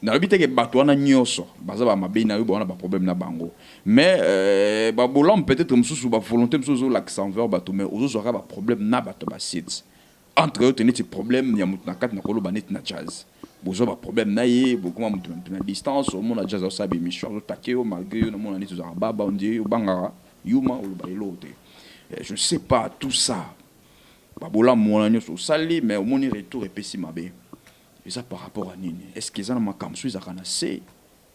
na lobite ke bato wana nyoso baza ba mabe na yo ba problème na bango mais ba bolam peut-être mususu ba volonté mususu l'accent vers bato mais ozo aura ba problème na bato ba site entre eux tenir ce problème ya mutu na kat na kolo ba net na jazz bozo ba problème na ye beaucoup mutu na distance au monde jazz ça be mission takeo malgré no monde ni to baba on dit bangara yuma o ba elote je sais pas tout ça ba bolam mona nyoso sali mais au monde retour et pessi mabe. Et ça par rapport à Nini. Est-ce qu'ils ont un camp suisse à Kanasé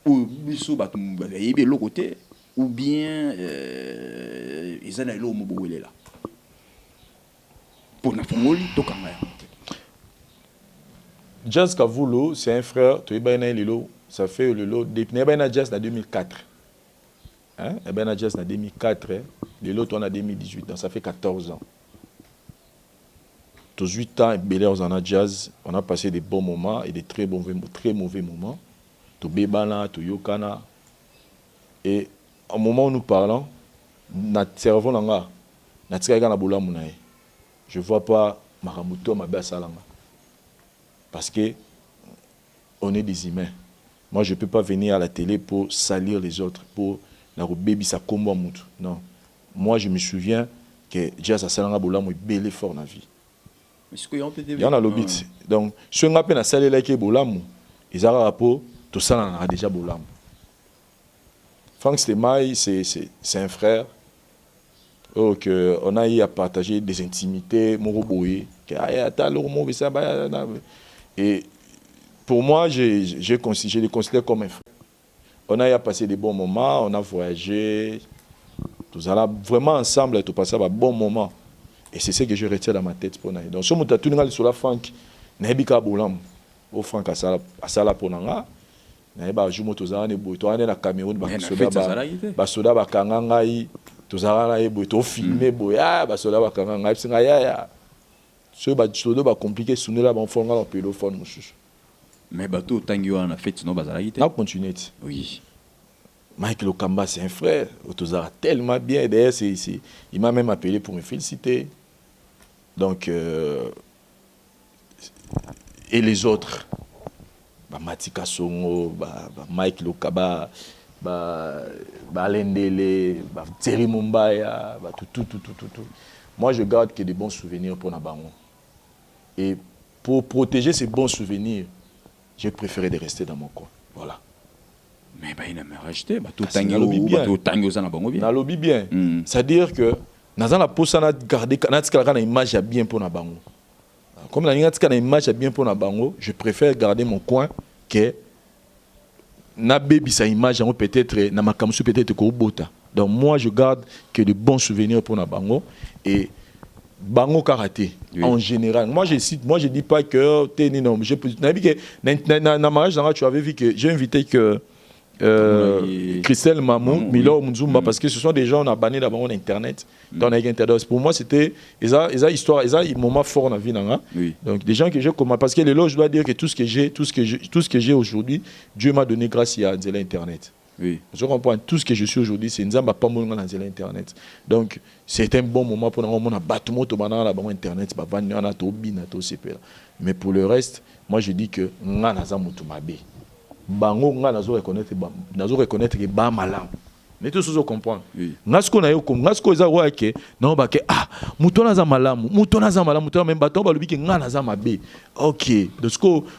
ou biso batumubaye l'autre côté ou bien ils ont un lot mobile là. Pour na fongoli tokanga. Jazz Kavulo, c'est un frère, tu es bien lilo, ça fait le lot depuis ben Jazz en 2004. Hein? Ben Jazz en 2004, le lot on a 2018, donc ça fait 14 ans. 8 ans, Bel-Air en jazz, on a passé des bons moments et des très mauvais moments. To Bebana, to Yokana. Et au moment où nous parlons, notre cerveau langa, je ne vois pas Maramuto Mabasalanga. Parce que on est des humains. Moi, je ne peux pas venir à la télé pour salir les autres, pour la baby sa combo mutu. Non. Moi, je me souviens que jazz a salanga boulamu est bel fort dans la vie. Il y en a le but. Donc, si on a peine à saler là qui est boulamu, ils ont un rapport, tout ça on a déjà boulamu. Franck Stemaï, c'est un frère. Donc, on a eu à partager des intimités, et pour moi, je les considère comme un frère. On a eu à passer des bons moments, on a voyagé. Nous allons vraiment ensemble tout passer un bon moment. Et c'est ce que je retiens dans ma tête pour nous. Donc, si on a tout le sur la Franck, n'habika boulam, au Franck à sala pour nous. N'habika jumo tozara ne boy, toi na Cameroun, basoda bakanganga yi, tozara na boy, to filmer boy, basoda bakanganga, singa ya. Ce basoda ba compliqué sonner là, bon fonga le pédophone monsieur. Mais bateau tangi wana fait no bazara yi. Na continuer. Oui. Michael Okamba, c'est un frère. Otozara tellement bien. D'ailleurs, il m'a même appelé pour me féliciter. Donc, et les autres, Matika Songo, Michael Okamba, Alendele, Thierry Mumbaya, tout. Moi, je garde que des bons souvenirs pour Nabango. Et pour protéger ces bons souvenirs, j'ai préféré de rester dans mon coin. Voilà. Mais il n'a pas racheté. Tout le lobby bien. C'est-à-dire que nous avons gardé une image bien pour nous. Comme nous avons une image bien pour nous, je préfère garder mon coin que na baby sa image peut-être na makamsu peut-être ko bota. Donc moi je garde que de bons souvenirs pour nous et Bango karaté en général. Moi je dis pas que non, dans mariage tu avais vu que j'ai invité que Christelle Mamou, Milo Mzumba, parce que ce sont des gens on a banni d'abord en internet, dans les internet. Pour moi c'était ils histoire, ils moment fort dans la vie Donc des gens que j'ai comme parce que les lots je dois dire que tout ce que j'ai aujourd'hui, Dieu m'a donné grâce à l'internet. Oui. Je comprends tout ce que je suis aujourd'hui, c'est Nzamba pas mon dans l'internet. Donc c'est un bon moment pour nous on battu moto dans la internet, ba vendre na to bina to CP. Mais pour le reste, moi je dis que ngana za mutu mabe. Bango nga nazo reconnaître que ba malam. Mais tout ça comprendre. Ngasko na yo comme ngasko za wa ke na ba ke muto na za malamu, muto même bato ba lobi ke nga na za mabe. OK. Donc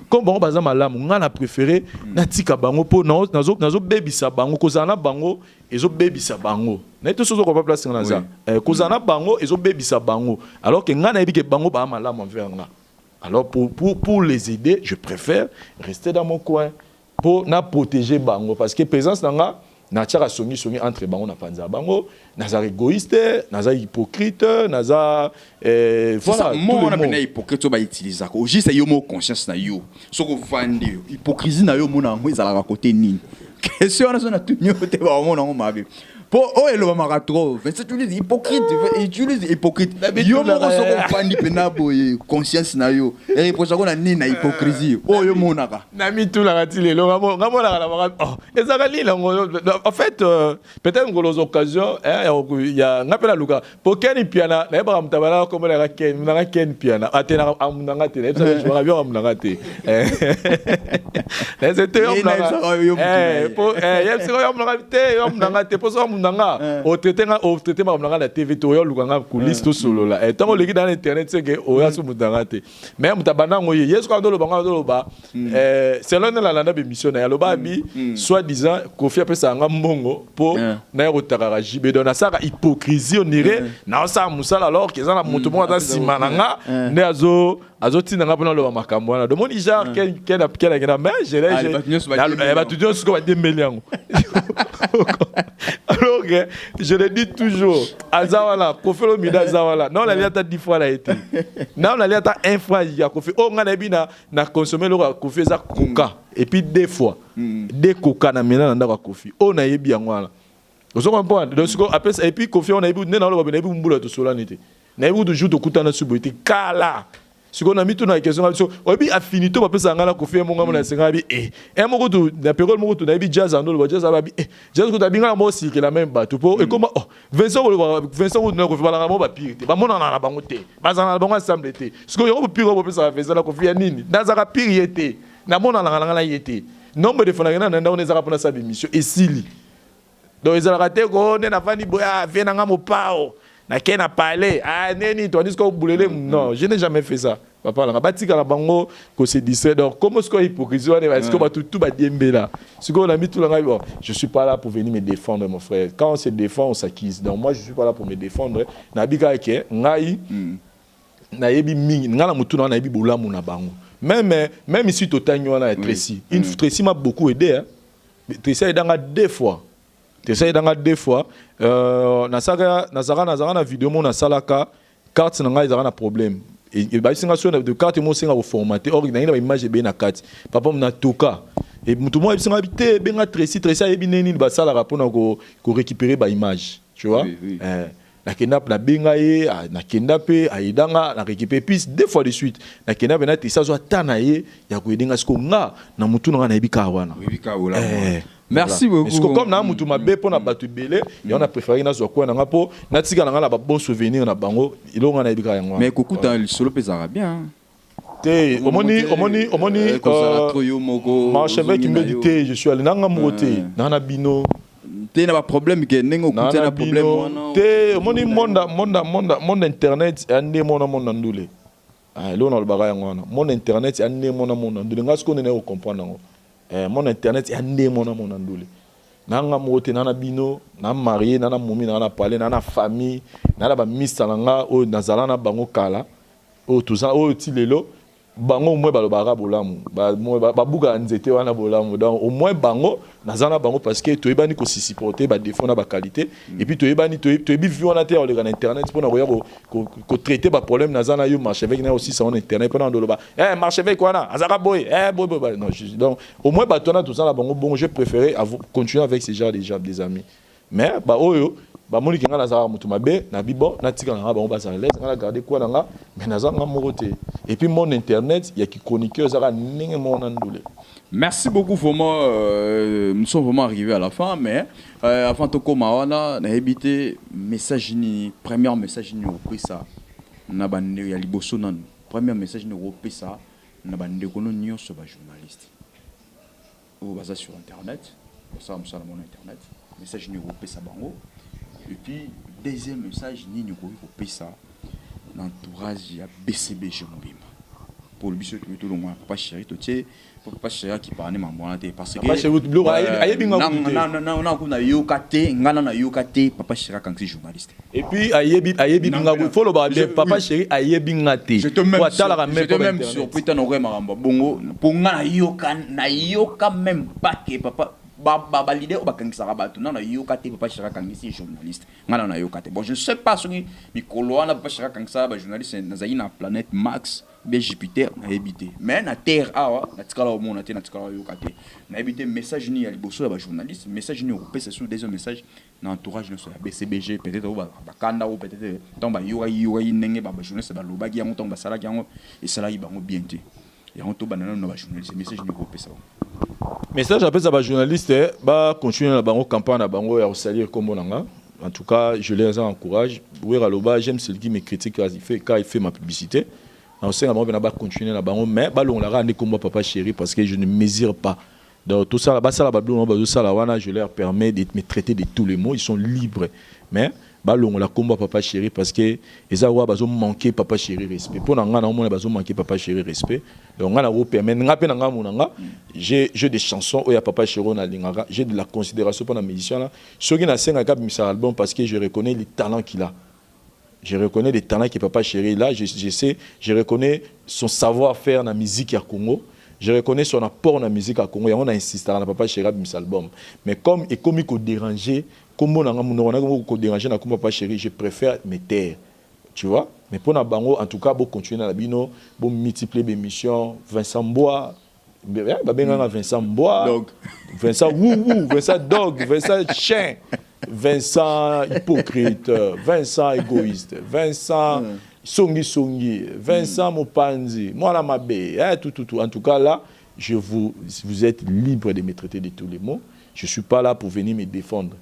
comme bango ba za malamu, nga na préféré na tika bango po nazo bebisa bango kozana bango ezo bebisa bango. Na tout ça comprendre place na za. Kozana bango ezo bebisa bango. Alors que nga na yebi ke bango ba malamu envers nga. Alors pour les aider, je préfère rester dans mon coin. Pour na protéger bango parce que présence nanga na tchara songi entre bango na panza bango naza égoïste naza hypocrite naza voilà moi on a bien hypocrite to ba utiliser ko juste yo mo conscience na yo soko vandi hypocrisie na yo mona ngo izala ka côté nini question na zona tunyo te ba mona ngo mabe pour oh le mama trop c'est utilise hypocrite yo mo ko soko vandi pena boye conscience na yo et pour ça qu'on a ni na hypocrisie oh yo mona ka na mi tout la ratile lo ngamo la oh ezaka lila en fait peut-être ngo les occasions il y a ngapela luka pour ken piana na ba mtabala comme la ken piana atena amnanga te na je me rappelle amnanga te c'était pour amnanga te pour ça amnanga au traité amnanga la TV to yo lukanga coulisses to solo là et tant que dans internet c'est que o ya su mutanga te mais mutabana ngo yesu quand do lo banga do lo ba selon la landa be mission na lo ba bi soit disant Kofi après ça mbongo pour na rotaka jibe donc na ça hypocrisie on dirait na ça musala alors que ça na mutu mo ta simananga ne azo tina ngapona lo makambo na donc mon genre quel mais je l'ai ba tu dis ce qu'on va démêler alors que je le dis toujours azawala Kofi lo mida azawala non la liata 10 fois la été non la liata 1 fois ya Kofi o ngana bina na consommer le Kofi za coca et puis 2 fois des coca na mena na Kofi o na yebi yango vous comprenez donc après et puis Kofi on a yebi na lo ba na yebi mbula to solanité na yebi de jour to kutana suboité kala si on a mis tout dans la question obi affinité ba pesa ngala Kofi mo ngamo na senga bi et mo ko to na période mo ko to na yebi jazz ando jazz abi jazz ko ta binga mo si que la même bateau et comme Vincent ko na Kofi bala mo ba pire ba mona na bango te ba za na bango ensemble te ce ko yo pire ko pesa Vincent na Kofi ya nini na za ka pire te na mona na ngala yete nombre de fois na nda on ezaka pona sa émission et sili donc ezala raté ko ne na fani boya vena ngamo pao na kena parler neni toi dis ko boulele non je n'ai jamais fait ça papa la batika la bango ko se distrait donc comment ce qu'on hypocrisie est-ce que ba tout ba diembela ce qu'on a mis tout là bon je suis pas là pour venir me défendre mon frère quand on se défend on s'acquise donc moi je suis pas là pour me défendre na bika ke ngai na yebi mingi ngala mutu na yebi bolamu na bango même ici totanyo na Tracy une Tracy m'a beaucoup aidé hein Tracy a aidé 2 fois T'essayes dans deux fois. Na vidéo mon na salaka carte na ils un problème. Et bah singa sur de carte mon singa au formaté. Or na image bien na carte. Papa na toka. Et tout le monde singa habité ben Tracy a bien ba sala rapport na ko récupérer ba image. Tu vois? Oui. Na kenda na benga ye na kenda pe aidanga na récupérer puis deux fois de suite na kenda na tisa zo tana ye ya ko edenga sko nga na mutu na ebika wana. Merci beaucoup. Parce que comme na mutu mabe pour na batu belé et on a préféré na zo quoi na ngapo na tika na ngala ba bon souvenir na bango ilonga na ebika yango. Mais koku ta solo pesara bien. Te omoni marchevêque me dit te je suis allé na ngamote na bino te na ba problème ke nengo kuta na problème wana te omoni monde internet ande mona monde ndule lo na baga yango wana monde internet ande mona monde ndule ngasko ne ko comprendre ngo monde internet ande mona monde ndule na ngamote na bino na marié na momi na parler na famille na ba mistala nga o nazala na bango kala o tout ça o ti lelo bango moins balobara bolamu ba buga nzete wana bolamu donc au moins bango nazana bango parce que to ebani ko supporter ba défaut na ba qualité et puis to ebani to ebi vu on a terre le internet pour na ko traiter ba problème nazana yo marché avec na aussi sur internet pendant doloba marché avec wana azaka boy boy non donc au moins ba tona tout ça la bango bon j'ai préféré continuer avec ces gens des amis mais ba oyo ba moni kinga nazara mutu mabe na bibo na tika na ba on l'aise na garder quoi nga mais nazanga moroté et puis mon internet il y a qui chroniqueur zara ninge mon andule. Merci beaucoup vraiment nous sommes vraiment arrivés à la fin mais avant to koma wana na habité message ni premier message ni opesa na bande ya liboso nan premier message ni opesa na bande kono nyonso ba journaliste ou baza sur internet ça on sur mon internet message ni opesa bango. Et puis, deuxième message, ni nous pouvons ça l'entourage à BCBG Mobima. Pour le biseau que tout le monde pas chéri, tout est pas chéri qui parle maman parce que. Pas chéri, tu bloques. Aïe bingo. Non, na yokate, ngana na yokate, papa chéri quand c'est journaliste. Et puis aïe bingo, il faut le barber. Papa chéri aïe bingate. Je te même surpris tant aurait maramba. Bongo, pour ngana yoka même pas que papa. Baba l'idée au bac sarabatu non yo kate papa chira kangisi journaliste ngana na yo kate bon je ne sais pas soki mikolo na papa chira kangisa ba journaliste na zaina planète Max be Jupiter na habité mais na terre awa na tikala au monde na tikala yo kate na habité message ni ya liboso ba journaliste message ni européen c'est sous des messages na entourage no so BCBG peut-être ba kanda ou peut-être tomba yo nenge ba journaliste ba lobaki yango tomba sala yango et sala bango bien te et on to banana no ba journaliste message ni européen ça. Message après ça, journaliste, bah continuer la bango campagne la bango et saluer comme on en tout cas, je les encourage. Oui, alors j'aime celui qui me critique quand il fait ma publicité. On sait que je vais continuer la bango, mais bah on la rend comme moi papa chéri parce que je ne mesure pas. Donc tout ça, bah ça la babou, ça la wana, je leur permets de me traiter de tous les mots, ils sont libres. Mais bah on la combat papa chéri parce que les awa bazo manquer papa chéri respect. Pour n'anga na mona bazo manquer papa chéri respect. Donc on a vous permet ngape nanga munanga. J'ai des chansons où il y a papa chéri na lingara. J'ai de la considération pour la musicien là. Ce qui n'a senga cap mis album parce que je reconnais les talents qu'il a. Je reconnais les talents que papa chéri là. Je reconnais son savoir-faire dans la musique à Congo. Je reconnais son apport dans la musique à Congo. Et on a insisté dans papa chéri mis album. Mais comme et comme il faut déranger. Comme on a dérangé na papa chéri, je préfère me taire. Tu vois? Mais pour na bango, en tout cas, pour continuer la bino, pour multiplier mes missions, Vincent Bois, Vincent Bois, Vincent Wou, Vincent Dog, Vincent Chien, Vincent Hypocrite, Vincent Égoïste, Vincent Songi, Vincent Mopanzi, Moana Mabé, tout. En tout cas, là, vous êtes libre de me traiter de tous les mots. Je ne suis pas là pour venir me défendre.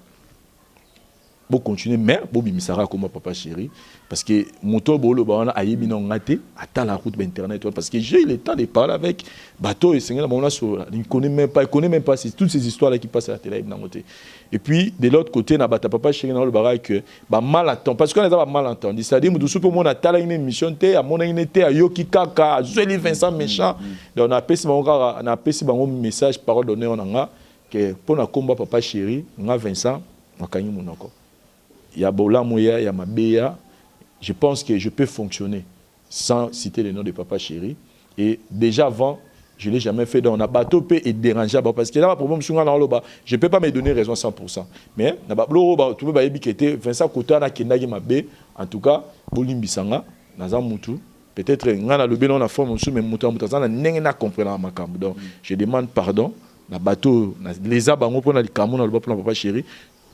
Pour continuer, mais pour bimisara comme papa chéri, parce que mon tour bolo bana ayebi non ngate à la route d'internet parce que j'ai eu le temps de parler avec bateau et Seigneur mon là il connaît même pas toutes ces histoires là qui passent à la télé et puis de l'autre côté na bata papa chéri dans le baraque que ba mal attend parce qu'on a pas mal entendu c'est-à-dire nous tout mon atala une émission té à mon été à yoki kaka Zoli Vincent méchant donc on a passé bango message parole donné on a que pour na combat papa chéri nga Vincent makanyi monoko. Il y a Bolamouya, il y a Mabéya. Je pense que je peux fonctionner sans citer le nom de papa chéri. Et déjà avant, je ne l'ai jamais fait. Donc, on a bateau et dérangeable. Parce que là, le problème, je ne peux pas me donner raison 100%. Mais, tout le monde qui était Vincent Kota, en tout cas, Bolimbi Sanga, Nazam Moutou. Peut-être que dans le bien, on a formé mais Moutou, n'a compris la macambe. Donc, je demande pardon. Na bateau, les abango pour les Cameroun, le papa chéri.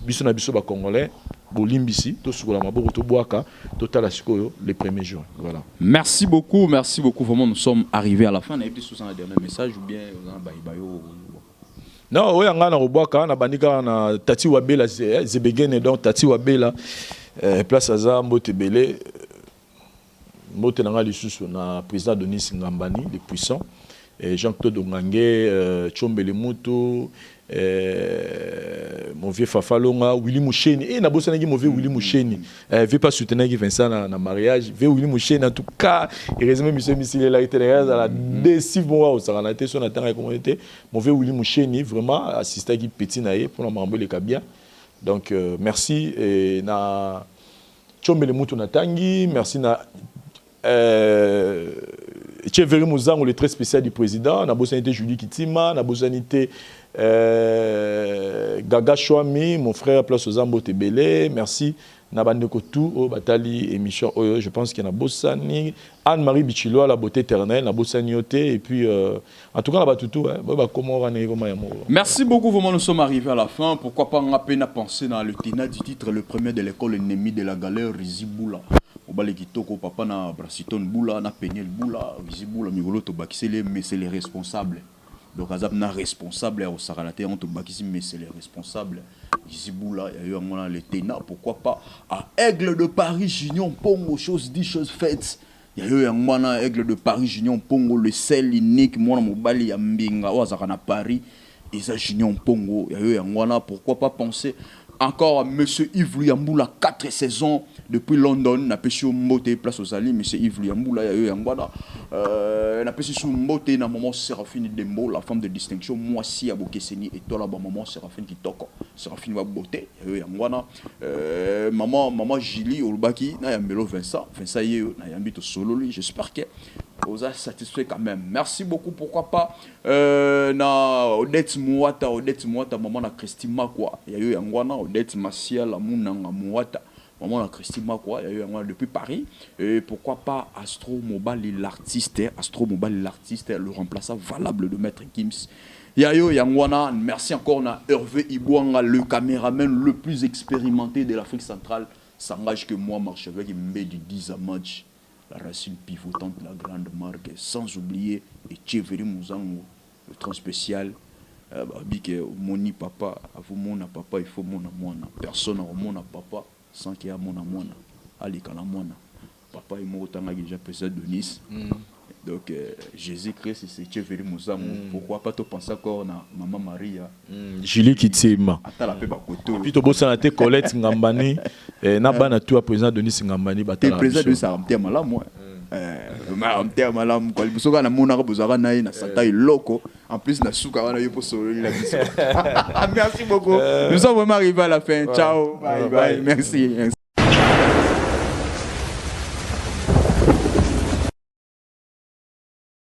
Biso na biso ba congolais bolimbisi to sukola maboko to boaka total asiko le 1er juin. Voilà. Merci beaucoup vraiment nous sommes arrivés à la fin. On a été sous un dernier message ou bien non, oui, on a boaka na bandika na Tati Wabela Zebegene donc Tati Wabela place Aza Mbotebele Mbote nanga lisusu na président Denis Ngambani le puissant Jean-Claude Ongange Chombele Mutu mon vieux Fafalonga, Willy Moucheni. Et Nabosana qui mon vieux Willy Moucheni. Veut pas soutenir qui Vincent dans mariage. Veut Willy Moucheni en tout cas. Il résumé monsieur Missile là était à la décisive mois où ça a été son atteint la communauté. Mon vieux Willy Moucheni vraiment assisté qui petit naïe pour m'emmener les cabia. Donc merci et na Chombele Mutu Natangi, merci na Tcheveri Mouzango, le très spécial du président, na Bossanité Julie Kitima, na Bossanité Gaga Chouami, mon frère Place aux Ambo Tebele, merci. Nabandeko tout au Batali émission je pense qu'il y a Bossani Anne-Marie Bichilo la beauté éternelle, na Bossani et puis en tout cas là-bas tout merci beaucoup vraiment nous sommes arrivés à la fin. Pourquoi pas on a peine à penser dans le tenant du titre le premier de l'école ennemi de la galère Riziboula. Obale kitoko papa na Brasiton Boula na Penel Boula Riziboula migolo to bakisele mais c'est les responsables. Donc azab na responsable au Saranaté on to bakisi mais c'est les responsables. Riziboula il y a eu un le tenant pourquoi pas à Aigle de Paris Junior Pongo chose dit chose faite. Il y a eu un mois Aigle de Paris Junior Pongo le seul unique moi mobali ya mbinga au Sarana Paris et ça Junior Pongo il y a eu un mois pourquoi pas penser encore à M. Yves Luyamboula, 4 saisons depuis London. N'a pas su monter place aux alliés. M. Yves Luyamboula, il y a eu un guada. N'a pas su monter dans maman Séraphine Dembo, la femme de distinction. Moi, si à Bokeseni et toi là-bas, maman Séraphine qui toque. Séraphine va beauté. Il y a eu un guada. Maman Gili, Olbaki, n'a pas Vincent. Vincent, il y a un bit solo. J'espère que vous êtes satisfait quand même. Merci beaucoup. Pourquoi pas na Odette Mouata, maman na Christy Makwa. Il y a eu un guana. Odette Masia, la Mounanga Mouata. Maman la Christy Makwa, il y a eu un depuis Paris. Et pourquoi pas Astro Mobile l'artiste, le remplaçant valable de Maître Gims. Yayo Yangwana, merci encore na Hervé Ibouanga, le caméraman le plus expérimenté de l'Afrique centrale. S'engage que moi, marche avec Mbé du 10 à match. La racine pivotante de la grande marque, sans oublier et Tcheveri Mouzango, le tronc spécial. Moni papa, à vous mon papa, il faut mon amona. Personne n'a mon papa sans qu'il y ait mon amona. Allez, quand la mona. Papa est mort, il déjà président de Nice. Donc, Jésus-Christ, c'est Tcheveri Mouzango. Pourquoi pas te penser encore à Maman Maria Julie Kitsima. Puis tu bosses à la Colette Ngambani. Nabana, tu as président de Nice Ngambani. Tu es président de ça, tu es malade, moi. Merci beaucoup. Nous sommes vraiment arrivés à la fin. Ciao. Bye bye. Merci.